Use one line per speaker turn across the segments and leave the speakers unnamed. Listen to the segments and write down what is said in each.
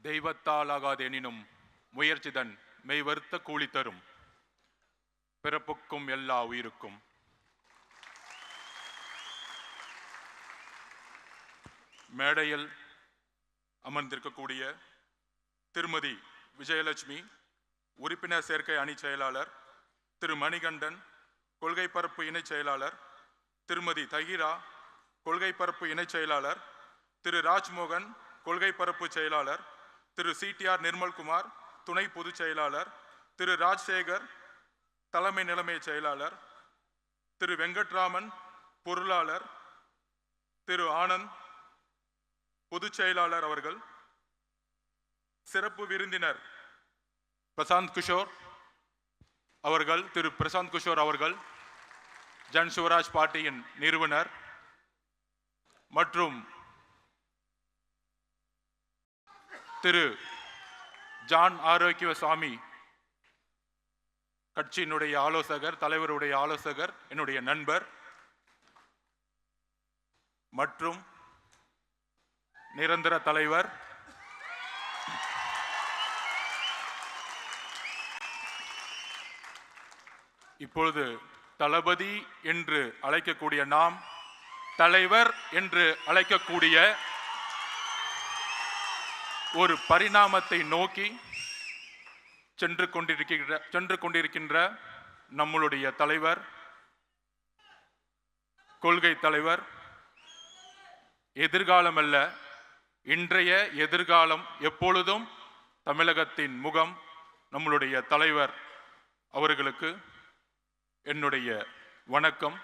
தெய்வத்தால் ஆகாதெனினும் முயற்சிதன் மெய்வருத்த கூலி தரும். பிறப்புக்கும் எல்லா உயிருக்கும். மேடையில் அமர்ந்திருக்கக்கூடிய திருமதி விஜயலட்சுமி, உறுப்பினர் சேர்க்கை அணி செயலாளர், திரு மணிகண்டன், கொள்கை பரப்பு இணை செயலாளர், திருமதி தகிரா, கொள்கை பரப்பு இணை செயலாளர், திரு ராஜ்மோகன், கொள்கை பரப்பு செயலாளர், திரு CTR நிர்மல்குமார், துணை பொதுச் செயலாளர், திரு ராஜசேகர், தலைமை நிலைமை செயலாளர், திரு வெங்கட்ராமன், பொருளாளர், திரு ஆனந்த், பொதுச் செயலாளர் அவர்கள், சிறப்பு விருந்தினர் பிரசாந்த் கிஷோர் அவர்கள், திரு பிரசாந்த் கிஷோர் அவர்கள் ஜன் சிவராஜ் பார்ட்டியின் நிறுவனர், மற்றும் திரு ஜான் ஆரோக்கியசாமி கட்சியினுடைய ஆலோசகர், தலைவருடைய ஆலோசகர், என்னுடைய நண்பர், மற்றும் நிரந்தர தலைவர் இப்பொழுது தளபதி என்று அழைக்கக்கூடிய நாம் தலைவர் என்று அழைக்கக்கூடிய ஒரு பரிணாமத்தை நோக்கி சென்று கொண்டிருக்கின்ற நம்மளுடைய தலைவர், கொள்கை தலைவர், எதிர்காலம் அல்ல இன்றைய எதிர்காலம் எப்பொழுதும் தமிழகத்தின் முகம் நம்மளுடைய தலைவர் அவர்களுக்கு என்னுடைய வணக்கம்.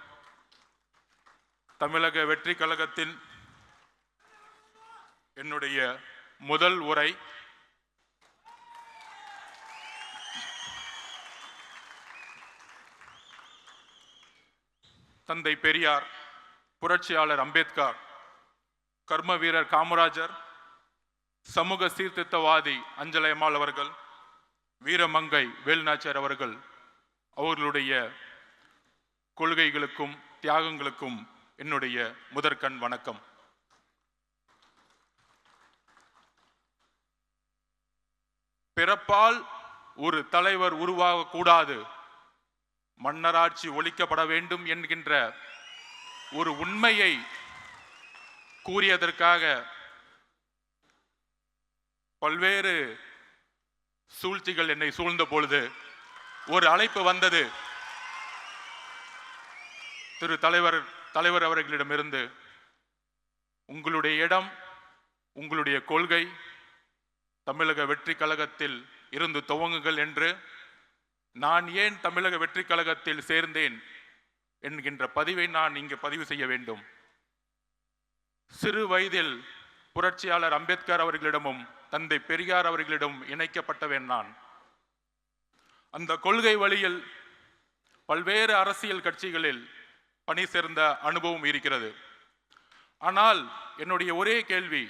தமிழக வெற்றி கழகத்தின் என்னுடைய முதல் உரை தந்தை பெரியார், புரட்சியாளர் அம்பேத்கர், கர்ம வீரர் காமராஜர், சமூக சீர்திருத்தவாதி அஞ்சலை அம்மாள் அவர்கள், வீரமங்கை வேலுநாச்சியார் அவர்கள் அவர்களுடைய கொள்கைகளுக்கும் தியாகங்களுக்கும் என்னுடைய முதற்கண் வணக்கம். பிறப்பால் ஒரு தலைவர் உருவாகக்கூடாது, மன்னராட்சி ஒழிக்கப்பட வேண்டும் என்கின்ற ஒரு உண்மையை கூறியதற்காக பல்வேறு சூழ்ச்சிகள் என்னை சூழ்ந்த பொழுது ஒரு அழைப்பு வந்தது திரு தலைவர் அவர்களிடமிருந்து. உங்களுடைய இடம், உங்களுடைய கொள்கை தமிழக வெற்றி கழகத்தில் இருந்து துவங்குங்கள் என்று. நான் ஏன் தமிழக வெற்றி கழகத்தில் சேர்ந்தேன் என்கின்ற பதிவை நான் இங்கு பதிவு செய்ய வேண்டும். சிறு வயதில் புரட்சியாளர் அம்பேத்கர் அவர்களிடமும் தந்தை பெரியார் அவர்களிடம் இணைக்கப்பட்டவன் நான். அந்த கொள்கை வழியில் பல்வேறு அரசியல் கட்சிகளில் பணி சேர்ந்த அனுபவம் இருக்கிறது. ஆனால் என்னுடைய ஒரே கேள்வி,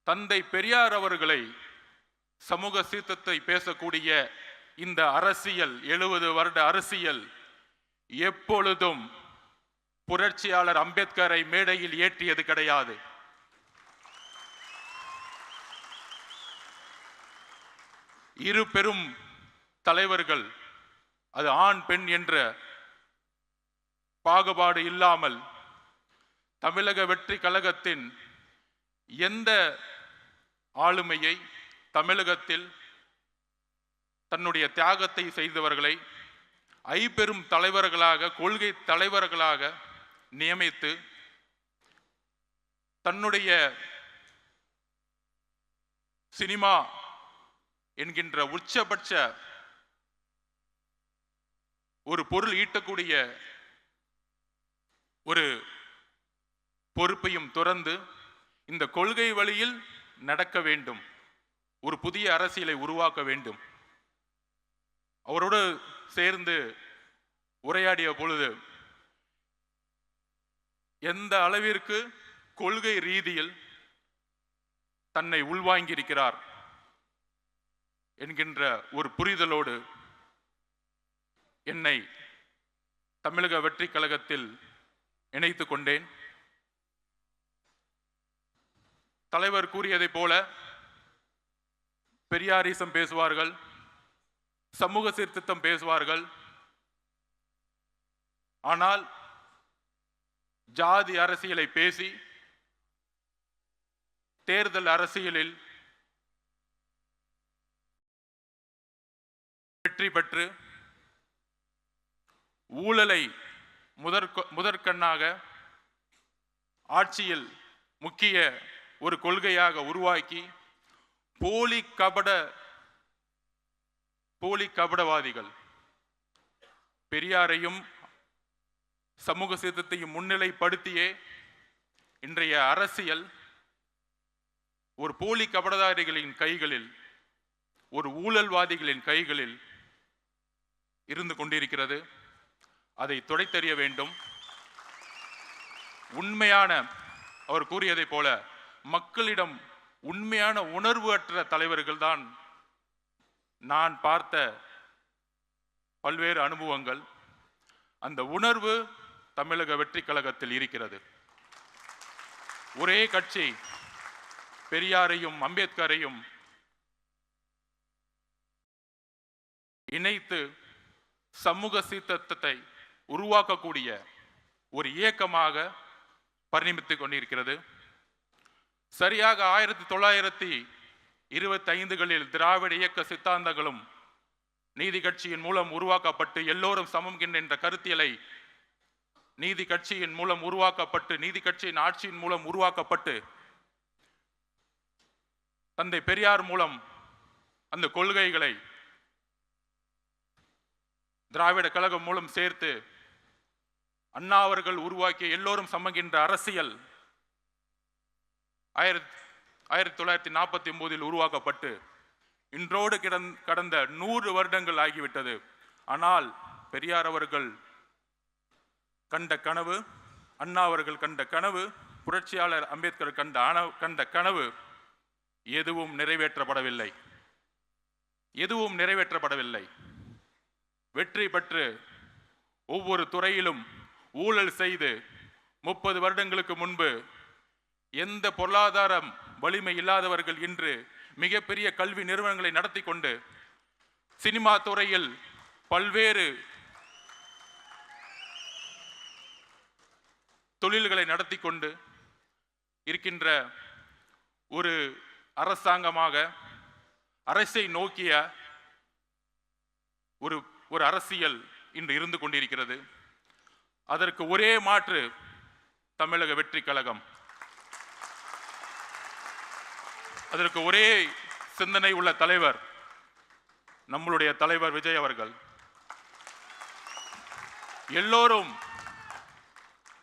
தந்தை பெரியார் அவர்களை சமூக சீர்திருத்தத்தை பேசக்கூடிய இந்த அரசியல் 70 வருட அரசியல் எப்பொழுதும் புரட்சியாளர் அம்பேத்கரை மேடையில் ஏற்றியது கிடையாது. இரு பெரும் தலைவர்கள், அது ஆண் பெண் என்ற பாகுபாடு இல்லாமல் தமிழக வெற்றி கழகத்தின் எந்த ஆளுமையை தமிழகத்தில் தன்னுடைய தியாகத்தை செய்தவர்களை ஐம்பெரும் தலைவர்களாக, கொள்கை தலைவர்களாக நியமித்து தன்னுடைய சினிமா என்கின்ற உச்சபட்ச ஒரு பொருள் ஈட்டக்கூடிய ஒரு பொறுப்பையும் துறந்து இந்த கொள்கை வழியில் நடக்க வேண்டும், ஒரு புதிய அரசியலை உருவாக்க வேண்டும். அவரோடு சேர்ந்து உரையாடிய பொழுது எந்த அளவிற்கு கொள்கை ரீதியில் தன்னை உள்வாங்கியிருக்கிறார் என்கின்ற ஒரு புரிதலோடு என்னை தமிழக வெற்றி கழகத்தில் இணைத்து கொண்டேன். தலைவர் கூறியதை போல பெரியாரிசம் பேசுவார்கள், சமூக சீர்திருத்தம் பேசுவார்கள். ஆனால் ஜாதி அரசியலை பேசி தேர்தல் அரசியலில் வெற்றி பெற்று ஊழலை முதற்கண்ணாக ஆட்சியில் முக்கிய ஒரு கொள்கையாக உருவாக்கி போலி கபடவாதிகள் பெரியாரையும் சமூக சீர்திருத்தத்தையும் முன்னிலைப்படுத்தியே இன்றைய அரசியல் ஒரு போலி கபடதாரிகளின் கைகளில், ஒரு ஊழல்வாதிகளின் கைகளில் இருந்து கொண்டிருக்கிறது. அதை துடைத்தெறிய வேண்டும். உண்மையான, அவர் கூறியதை போல, மக்களிடம் உண்மையான உணர்வு அற்ற தலைவர்கள் தான் நான் பார்த்த பல்வேறு அனுபவங்கள். அந்த உணர்வு தமிழக வெற்றி கழகத்தில் இருக்கிறது. ஒரே கட்சி பெரியாரையும் அம்பேத்கரையும் இணைத்து சமூக சீர்திருத்தத்தை உருவாக்கக்கூடிய ஒரு இயக்கமாக பரிணமித்துக் கொண்டிருக்கிறது. சரியாக 1925களில் திராவிட இயக்க சித்தாந்தங்களும் நீதி கட்சியின் மூலம் உருவாக்கப்பட்டு எல்லோரும் சமம் என்ற கருத்தியலை நீதி கட்சியின் மூலம் உருவாக்கப்பட்டு, நீதி கட்சியின் ஆட்சியின் மூலம் உருவாக்கப்பட்டு, தந்தை பெரியார் மூலம் அந்த கொள்கைகளை திராவிட கழகம் மூலம் சேர்த்து அண்ணா அவர்கள் உருவாக்கிய எல்லோரும் சமகின்ற அரசியல் 1949 உருவாக்கப்பட்டு இன்றோடு கடந்த 100 வருடங்கள் ஆகிவிட்டது. ஆனால் பெரியார் அவர்கள் கண்ட கனவு, அண்ணா அவர்கள் கண்ட கனவு, புரட்சியாளர் அம்பேத்கர் கண்ட கனவு எதுவும் நிறைவேற்றப்படவில்லை. வெற்றி பெற்று ஒவ்வொரு துறையிலும் ஊழல் செய்து 30 வருடங்களுக்கு முன்பு எந்த பொருளாதாரம் வலிமை இல்லாதவர்கள் இன்று மிகப்பெரிய கல்வி நிறுவனங்களை நடத்தி கொண்டு, சினிமா துறையில் பல்வேறு தொழில்களை நடத்தி கொண்டு இருக்கின்ற ஒரு அரசாங்கமாக, அரசை நோக்கிய ஒரு அரசியல் இன்று இருந்து கொண்டிருக்கிறது. அதற்கு ஒரே மாற்று தமிழக வெற்றி கழகம். அதற்கு ஒரே சிந்தனை உள்ள தலைவர் நம்மளுடைய தலைவர் விஜய் அவர்கள். எல்லோரும்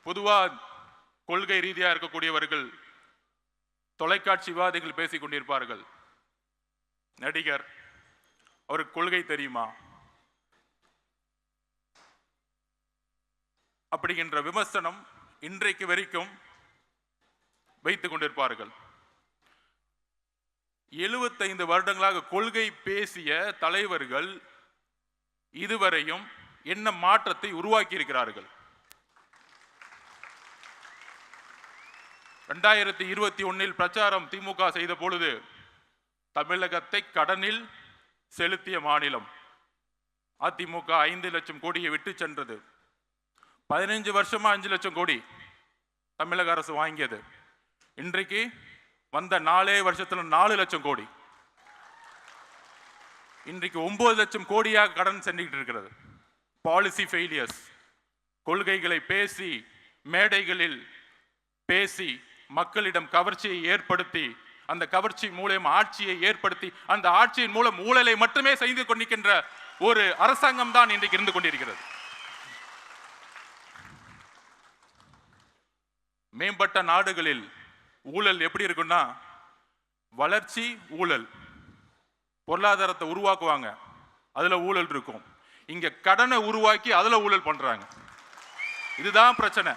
பொதுவா கொள்கை ரீதியாக இருக்கக்கூடியவர்கள் தொலைக்காட்சி விவாதிகள் பேசிக் கொண்டிருப்பார்கள். நடிகர், அவருக்கு கொள்கை தெரியுமா அப்படிங்கிற விமர்சனம் இன்றைக்கு வரைக்கும் வைத்துக் கொண்டிருப்பார்கள். 75 வருடங்களாக கொள்கை பேசிய தலைவர்கள் இதுவரையும் என்ன மாற்றத்தை உருவாக்கி இருக்கிறார்கள்? 2021 பிரச்சாரம் திமுக செய்த பொழுது தமிழகத்தை கடனில் செலுத்திய மாநிலம் அதிமுக 5 லட்சம் கோடியை விட்டு சென்றது. 15 வருஷமா 5 லட்சம் கோடி தமிழக அரசு வாங்கியது. இன்றைக்கு வந்த 4 வருஷத்துல 4 லட்சம் கோடி. இன்றைக்கு 9 லட்சம் கோடியாக கடன் சென்றுகிட்டு இருக்கிறது. Policy failures. கொள்கைகளை பேசி, மேடைகளில் பேசி, மக்களிடம் கவர்ச்சியை ஏற்படுத்தி, அந்த கவர்ச்சி மூலம் ஆட்சியை ஏற்படுத்தி, அந்த ஆட்சியின் மூலம் ஊழலை மட்டுமே செய்து கொண்டிருக்கின்ற ஒரு அரசாங்கம் தான் இன்றைக்கு இருந்து கொண்டிருக்கிறது. மேம்பட்ட நாடுகளில் ஊழல் எப்படி இருக்குன்னா, வளர்ச்சி ஊழல், பொருளாதாரத்தை உருவாக்குவாங்க, அதுல ஊழல் இருக்கும். இங்க கடனை உருவாக்கி அதுல ஊழல் பண்றாங்க. இதுதான் பிரச்சனை.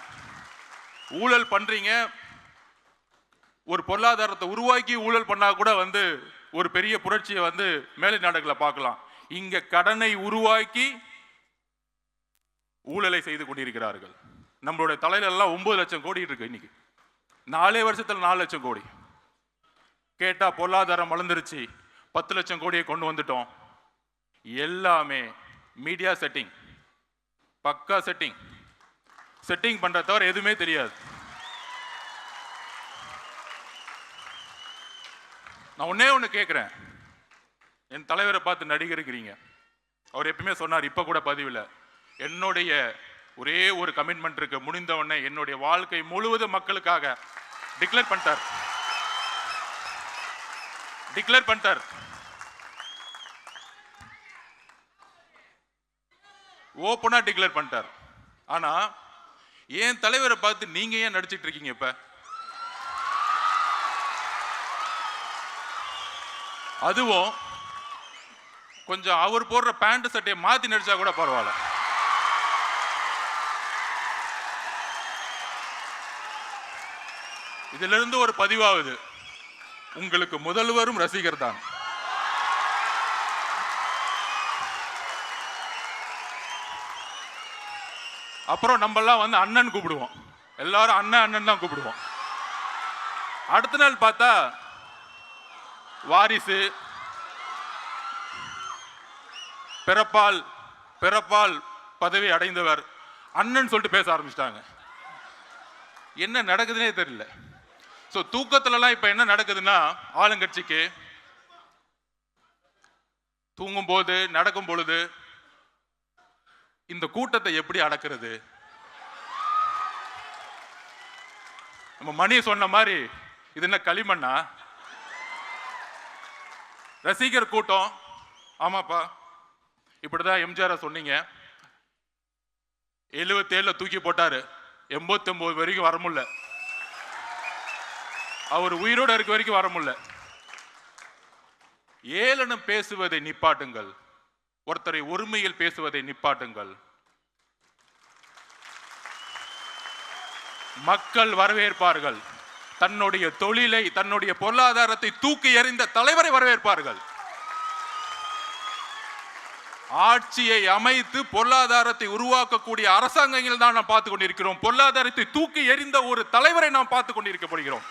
ஊழல் பண்றீங்க, ஒரு பொருளாதாரத்தை உருவாக்கி ஊழல் பண்ணா கூட ஒரு பெரிய புரட்சியை மேலை நாடுகளை பார்க்கலாம். இங்க கடனை உருவாக்கி ஊழலை செய்து கொண்டிருக்கிறார்கள். நம்மளுடைய தலையில எல்லாம் 9 லட்சம் கோடி இருக்கு. இன்னைக்கு 4 வருஷத்துல 4 லட்சம் கோடி. கேட்டா பொருளாதாரம் வளர்ந்துருச்சு, 10 லட்சம் கோடியை கொண்டு வந்துட்டோம். எல்லாமே மீடியா செட்டிங், பக்கா செட்டிங் பண்ற தவிர எதுவுமே தெரியாது. நான் ஒன்னே ஒன்று கேட்குறேன், என் தலைவரை பார்த்து நடிகருக்கிறீங்க. அவர் எப்பவுமே சொன்னார், இப்போ கூட பதிவில், என்னுடைய ஒரே ஒரு கமிட்மெண்ட் இருக்கு, முடிந்தவொடனே என்னுடைய வாழ்க்கை முழுவதும் மக்களுக்காக டிக்ளேர் பண்ணிட்டார். ஓப்பனா டிக்ளேர் பண்ணிட்டார். ஆனா என் தலைவரை பார்த்து நீங்க ஏன் நடிச்சிட்டு இருக்கீங்க? இப்ப அதுவும் கொஞ்சம் அவர் போடுற பேண்ட் சட்டையை மாத்தி நடிச்சா கூட பரவாயில்ல. இதுல இருந்து ஒரு பதிவாகுது, உங்களுக்கு முதல்வரும் ரசிகர் தான். அப்புறம் நம்ம எல்லாம் வந்து அண்ணன் கூப்பிடுவோம், எல்லாரும் அண்ணன் தான் கூப்பிடுவோம். அடுத்த நாள் பார்த்தா வாரிசு, பிறப்பால் பதவி அடைந்தவர் அண்ணன் சொல்லிட்டு பேச ஆரம்பிச்சிட்டாங்க. என்ன நடக்குதுன்னே தெரியல. ஸோ தூக்கத்துலலாம் இப்போ என்ன நடக்குதுன்னா, ஆளுங்கட்சிக்கு தூங்கும் போது நடக்கும் பொழுது இந்த கூட்டத்தை எப்படி அடக்கிறது? நம்ம மணி சொன்ன மாதிரி இது என்ன களிமண்ணா? ரசிகர் கூட்டம். ஆமாப்பா, இப்படிதான் எம்ஜிஆர் சொன்னீங்க, 77 தூக்கி போட்டாரு, 89 வரைக்கும் வர முடியல, அவர் உயிரோட இருக்க வரைக்கும் வர முடியல. ஏளனம் பேசுவதை நிப்பாட்டுங்கள், ஒருத்தரை ஒருமையில் பேசுவதை நிப்பாட்டுங்கள். மக்கள் வரவேற்பார்கள். தன்னுடைய தொழிலை, தன்னுடைய பொருளாதாரத்தை தூக்கி எறிந்த தலைவரை வரவேற்பார்கள். ஆட்சியை அமைத்து பொருளாதாரத்தை உருவாக்கக்கூடிய அரசாங்கங்கள் தான் நாம் பார்த்துக் கொண்டிருக்கிறோம். பொருளாதாரத்தை தூக்கி எறிந்த ஒரு தலைவரை நாம் பார்த்துக் கொண்டிருக்கப்படுகிறோம்.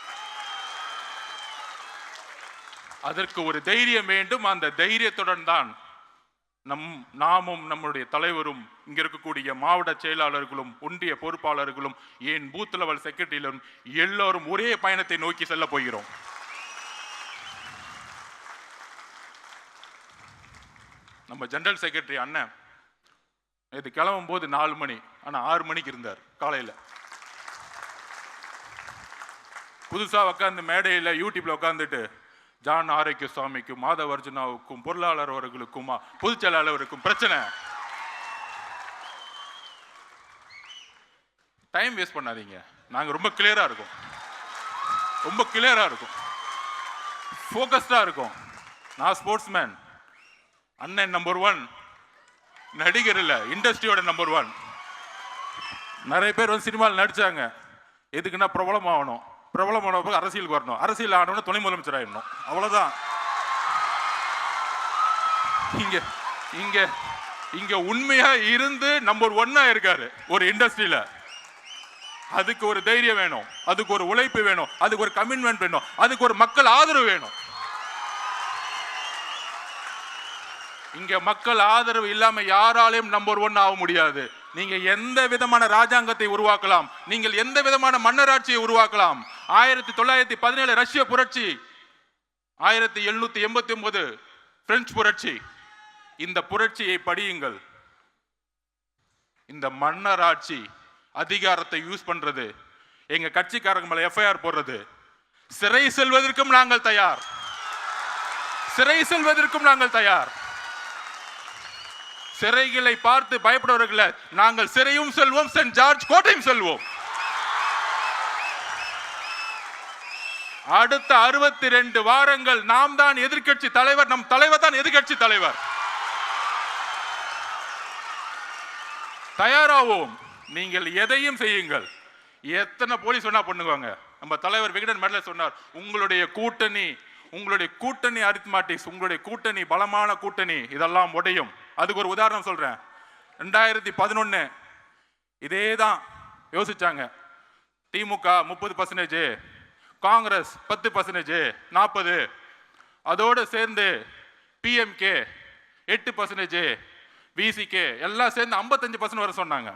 அதற்கு ஒரு தைரியம் வேண்டும். அந்த தைரியத்துடன் தான் நாமும் நம்முடைய தலைவரும், இங்க இருக்கக்கூடிய மாவட்ட செயலாளர்களும் ஒன்றிய பொறுப்பாளர்களும் ஏன் பூத் லெவல் செக்ரட்டரியிலும் எல்லோரும் ஒரே பயணத்தை நோக்கி செல்ல போகிறோம். நம்ம ஜெனரல் செக்ரட்டரி அண்ணன் இது கிளம்பும் போது 4 மணி, ஆனா 6 மணிக்கு இருந்தார் காலையில. புதுசா உட்காந்து மேடையில் யூடியூப்ல உட்காந்துட்டு ஜான் ஆரோக்கிய சுவாமிக்கும் மாதவ அர்ஜுனாவுக்கும் பொருளாளர் அவர்களுக்கும் பொதுச் செயலாளருக்கும் பிரச்சனை. டைம் வேஸ்ட் பண்ணாதீங்க. நாங்க ரொம்ப கிளியரா இருக்கும், ஃபோக்கஸ்டா இருக்கும். நான் ஸ்போர்ட்ஸ்மேன், அண்ணன் நம்பர் 1, நடிகர் இல்ல, இண்டஸ்ட்ரியோட நம்பர் 1. நிறைய பேர் வந்து சினிமாவில் நடிச்சாங்க, எதுக்குன்னா பிரபலம் ஆகணும், பிரபலம் ஆன போது அரசியலுக்கு வரணும், அரசியல் ஆனவன துணை முதலமைச்சர் ஆயிடணும், அவ்வளவுதான். இங்க உண்மையா இருந்து நம்பர் 1 இருக்காரு ஒரு இண்டஸ்ட்ரியில. அதுக்கு ஒரு தைரியம் வேணும், அதுக்கு ஒரு உழைப்பு வேணும், அதுக்கு ஒரு கமிட்மெண்ட் வேணும், அதுக்கு ஒரு மக்கள் ஆதரவு வேணும். இங்க மக்கள் ஆதரவு இல்லாம யாராலையும் நம்பர் 1 ஆக முடியாது. நீங்க எந்த விதமான ராஜாங்கத்தை உருவாக்கலாம், நீங்கள் எந்த விதமான மன்னராட்சியை உருவாக்கலாம். 1917 ரஷ்ய புரட்சி, 1789 பிரெஞ்சு புரட்சி, இந்த புரட்சியை படியுங்கள். இந்த மன்னராட்சி அதிகாரத்தை யூஸ் பண்றது, எங்க கட்சிக்காரங்க மேல எஃப்ஐஆர் போடுறது, சிறை செல்வதற்கும் நாங்கள் தயார். சிறைகளை பார்த்து பயப்படுவர்களை நாங்கள் சிறையும் செல்வோம், சென்ட் ஜார்ஜ் கோட்டையும் செல்வோம். அடுத்த 62 வாரங்கள் நாம் தான் எதிர்க்கட்சி தலைவர், நம் தலைவர் தான் எதிர்க்கட்சி தலைவர். தயாராவோம். நீங்கள் எதையும் செய்யுங்கள். எத்தனை போலீஸ் வேணா பண்ணுவாங்க. நம்ம தலைவர் விகடன் மெடல சொன்னார், உங்களுடைய கூட்டணி அரித்மாட்டிக்ஸ், உங்களுடைய கூட்டணி பலமான கூட்டணி, இதெல்லாம் உடையும். அதுக்கு ஒரு உதாரணம் சொல்றேன். 2011 இதேதான் யோசிச்சாங்க. திமுக 30%, காங்கிரஸ் 10%, 40. அதோடு சேர்ந்து பிஎம்கே 8%, விசிகே எல்லாம் சேர்ந்து 55% வர சொன்னாங்க.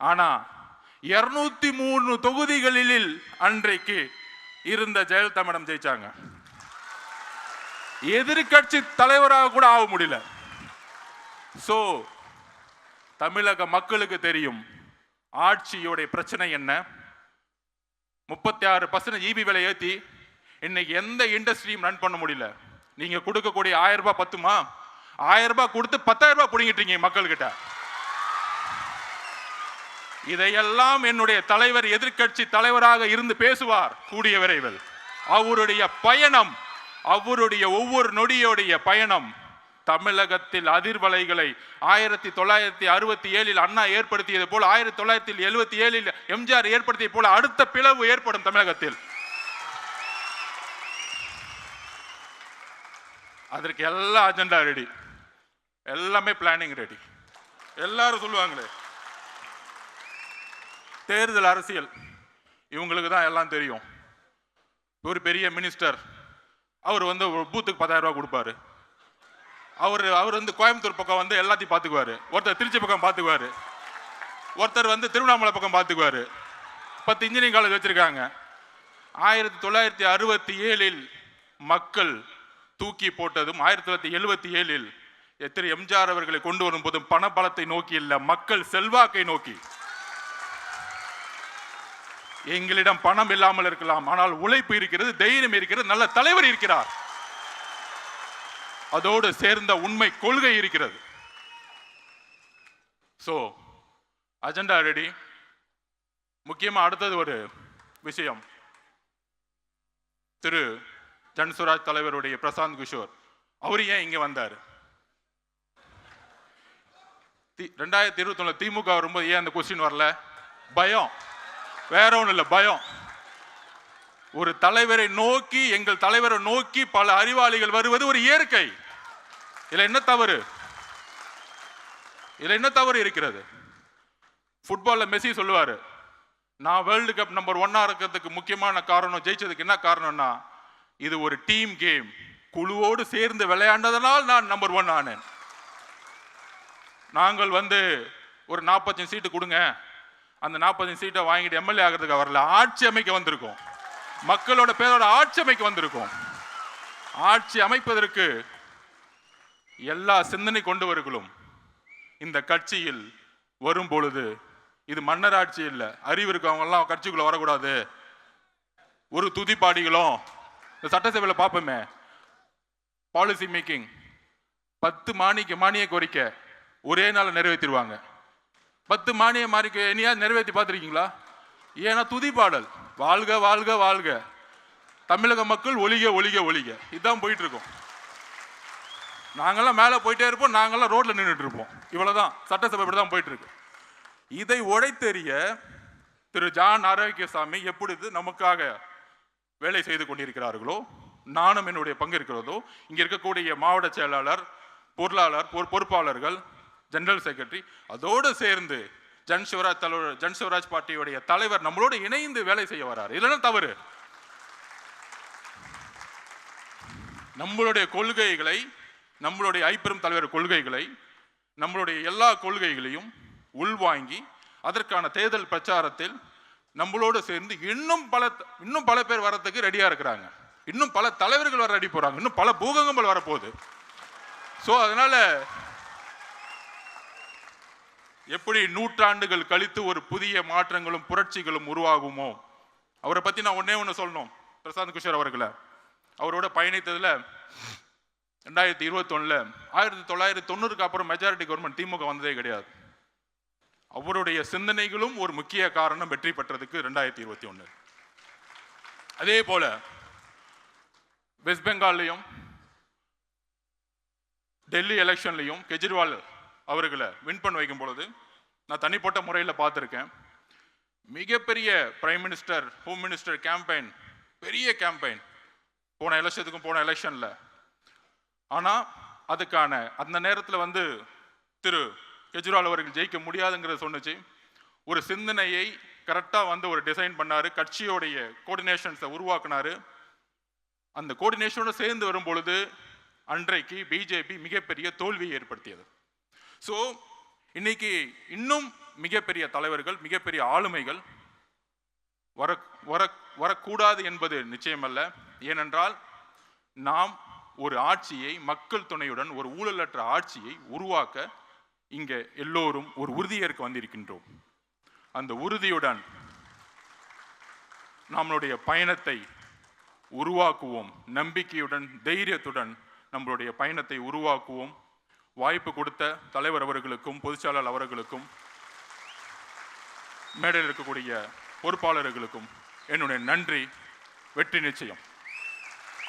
ஆனா 203 தொகுதிகளில் அன்றைக்கு இருந்த ஜெயலலிதா மேடம் ஜெயிச்சாங்க. எதிர்கட்சி தலைவராக கூட ஆக முடியல. சோ தமிழக மக்களுக்கு தெரியும் ஆட்சியோட பிரச்சனை என்ன. 36% ஈபி விலை ஏற்றி இன்னைக்கு எந்த இண்டஸ்ட்ரியும் ரன் பண்ண முடியல. நீங்க கொடுக்கக்கூடிய 1000 ரூபாய் பத்துமா? 1000 ரூபாய் கொடுத்து 10,000 ரூபாய் பிடிங்கிட்டீங்க மக்கள் கிட்ட. இதையெல்லாம் என்னுடைய தலைவர் எதிர்கட்சி தலைவராக இருந்து பேசுவார் கூடிய விரைவில். அவருடைய பயணம், அவருடைய ஒவ்வொரு நொடியோடைய பயணம் தமிழகத்தில் அதிர்வலைகளை 1967 அண்ணா ஏற்படுத்தியது போல 1977 எம்ஜிஆர் ஏற்படுத்தியது போல அடுத்த பிளவு ஏற்படும் தமிழகத்தில். அதற்கு எல்லா அஜெண்டா ரெடி, எல்லாமே பிளானிங் ரெடி. எல்லாரும் சொல்லுவாங்களே தேர்தல் அரசியல் இவங்களுக்கு தான் எல்லாம் தெரியும். ஒரு பெரிய மினிஸ்டர் அவர் வந்து ஒரு பூத்துக்கு 10,000 ரூபாய் கொடுப்பாரு. அவர் வந்து கோயம்புத்தூர் பக்கம் வந்து எல்லாத்தையும் பார்த்துக்குவாரு. ஒருத்தர் திருச்சி பக்கம் பார்த்துக்குவாரு, ஒருத்தர் வந்து திருவண்ணாமலை பக்கம் பார்த்துக்குவாரு. 10 இன்ஜினியரிங் காலேஜ் வச்சிருக்காங்க. 1967 மக்கள் தூக்கி போட்டதும் 1977 எத்தனை எம்ஜிஆர் அவர்களை கொண்டு வரும் போதும் பண பலத்தை நோக்கி இல்ல, மக்கள் செல்வாக்கை நோக்கி. எங்களிடம் பணம் இல்லாமல் இருக்கலாம், ஆனால் உழைப்பு இருக்கிறது, தைரியம் இருக்கிறது, நல்ல தலைவர் இருக்கிறார், அதோடு சேர்ந்த உண்மை கொள்கை இருக்கிறது. So agenda ready. முக்கியமா அடுத்தது ஒரு விஷயம், திரு ஜன்சுராஜ் தலைவருடைய பிரசாந்த் கிஷோர் அவர் ஏன் இங்க வந்தார்? 2021 திமுக வரும்போது ஏன் அந்த கொஸ்டின் வரல? பயம், வேற ஒன்றும் இல்லை, பயம். ஒரு தலைவரை நோக்கி, எங்கள் தலைவரை நோக்கி பல அறிவாளிகள் வருவது ஒரு இயற்கை. இதுல என்ன தவறு? இதுல என்ன தவறு இருக்கிறது? ஃபுட்பால்ல மெஸ்ஸி சொல்லுவாரு, நான் வேர்ல்டு கப் நம்பர் 1 இருக்கிறதுக்கு முக்கியமான காரணம், ஜெயிச்சதுக்கு என்ன காரணம்னா இது ஒரு டீம் கேம், குழுவோடு சேர்ந்து விளையாண்டதனால் நான் நம்பர் 1 ஆனேன். நாங்கள் வந்து ஒரு 45 சீட்டு கொடுங்க, அந்த 45 சீட்டை வாங்கிட்டு எம்எல்ஏ ஆகிறதுக்கு வரல, ஆட்சி அமைக்க வந்திருக்கோம், மக்களோட பேரோட ஆட்சி அமைக்க வந்திருக்கோம். ஆட்சி அமைப்பதற்கு எல்லா சிந்தனை கொண்டவர்களும் இந்த கட்சியில் வரும் பொழுது இது மன்னர் ஆட்சி இல்லை, அறிவு இருக்கவங்க எல்லாம் கட்சிக்குள்ள வரக்கூடாது. ஒரு துதிப்பாடிகளும் இந்த சட்டசபையில் பார்ப்போமே, பாலிசி மேக்கிங் 10 மானிய கோரிக்கை ஒரே நாள் நிறைவேற்றிடுவாங்க. 10 மானிய மாறிக்கை இனியாவது நிறைவேற்றி பார்த்துருக்கீங்களா? ஏன்னா துதிப்பாடல், வாழ்க வாழ்க வாழ்க, தமிழக மக்கள் ஒளிக ஒளிக ஒளிக, இதுதான் போயிட்டு இருக்கோம். நாங்கெல்லாம் மேலே போயிட்டே இருப்போம், நாங்கெல்லாம் ரோட்ல நின்றுட்டு இருப்போம். இவ்வளவுதான் சட்டசபை இப்படி தான் போயிட்டு இருக்கு. இதை உடைத்தெறிய திரு ஜான் ஆரோக்கியசாமி எப்பொழுது நமக்காக வேலை செய்து கொண்டிருக்கிறார்களோ, நானும் என்னுடைய பங்கு இருக்கிறதோ, இங்க இருக்கக்கூடிய மாவட்ட செயலாளர், பொருளாளர், பொறுப்பாளர்கள், ஜெனரல் செக்ரட்டரி, அதோடு சேர்ந்து ஜன்சிவராஜ் பார்ட்டியுடைய தலைவர் நம்மளோடு இணைந்து வேலை செய்ய வரார். இல்லைன்னா தவறு. நம்மளுடைய கொள்கைகளை, நம்மளுடைய ஐப்பெரும் தலைவர் கொள்கைகளை, நம்மளுடைய எல்லா கொள்கைகளையும் உள்வாங்கி அதற்கான தேர்தல் பிரச்சாரத்தில் நம்மளோடு சேர்ந்து இன்னும் பல பேர் வரத்துக்கு ரெடியா இருக்கிறாங்க. இன்னும் பல தலைவர்கள் வர ரெடி போறாங்க. இன்னும் பல பூகங்கள் வரப்போகுது. சோ அதனால எப்படி நூற்றாண்டுகள் கழித்து ஒரு புதிய மாற்றங்களும் புரட்சிகளும் உருவாகுமோ, அவரை பத்தி நான் ஒண்ணு சொல்லணும். பிரசாந்த் கிஷோர் அவர்களை அவரோட பயணித்ததுல 2021 1990க்கு அப்புறம் மெஜாரிட்டி கவர்மெண்ட் திமுக வந்ததே கிடையாது. அவருடைய சிந்தனைகளும் ஒரு முக்கிய காரணம் வெற்றி பெற்றதுக்கு 2021. அதே போல வெஸ்ட் பெங்கால்லையும் டெல்லி எலெக்ஷன்லையும் கெஜ்ரிவால் அவர்களை வின் பண்ண வைக்கும் பொழுது நான் தனிப்பட்ட முறையில் பார்த்துருக்கேன். மிகப்பெரிய prime minister, home minister campaign, பெரிய கேம்பெயின் போன எலெக்ஷன்ல. ஆனா அதுக்கான அந்த நேரத்தில் வந்து திரு கெஜ்ரிவால் அவர்கள் ஜெயிக்க முடியாதுங்கிறத சொன்னிச்சு. ஒரு சிந்தனையை கரெக்டாக வந்து ஒரு டிசைன் பண்ணாரு, கட்சியோடைய கோஆர்டினேஷன்ஸை உருவாக்குனாரு. அந்த கோஆர்டினேஷனோட சேர்ந்து வரும் பொழுது அன்றைக்கு பிஜேபி மிகப்பெரிய தோல்வியை ஏற்படுத்தியது. ஸோ இன்னைக்கு இன்னும் மிகப்பெரிய தலைவர்கள், மிகப்பெரிய ஆளுமைகள் வரக்கூடாது என்பது நிச்சயமல்ல. ஏனென்றால் நாம் ஒரு ஆட்சியை மக்கள் துணையுடன், ஒரு ஊழலற்ற ஆட்சியை உருவாக்க இங்கே எல்லோரும் ஒரு உறுதியேற்க வந்திருக்கின்றோம். அந்த உறுதியுடன் நம்மளுடைய பயணத்தை உருவாக்குவோம். நம்பிக்கையுடன், தைரியத்துடன் நம்மளுடைய பயணத்தை உருவாக்குவோம். வாய்ப்பு கொடுத்த தலைவர் அவர்களுக்கும், பொதுச்செயலாளர் அவர்களுக்கும், மேடையில் இருக்கக்கூடிய பொறுப்பாளர்களுக்கும் என்னுடைய நன்றி. வெற்றி நிச்சயம்.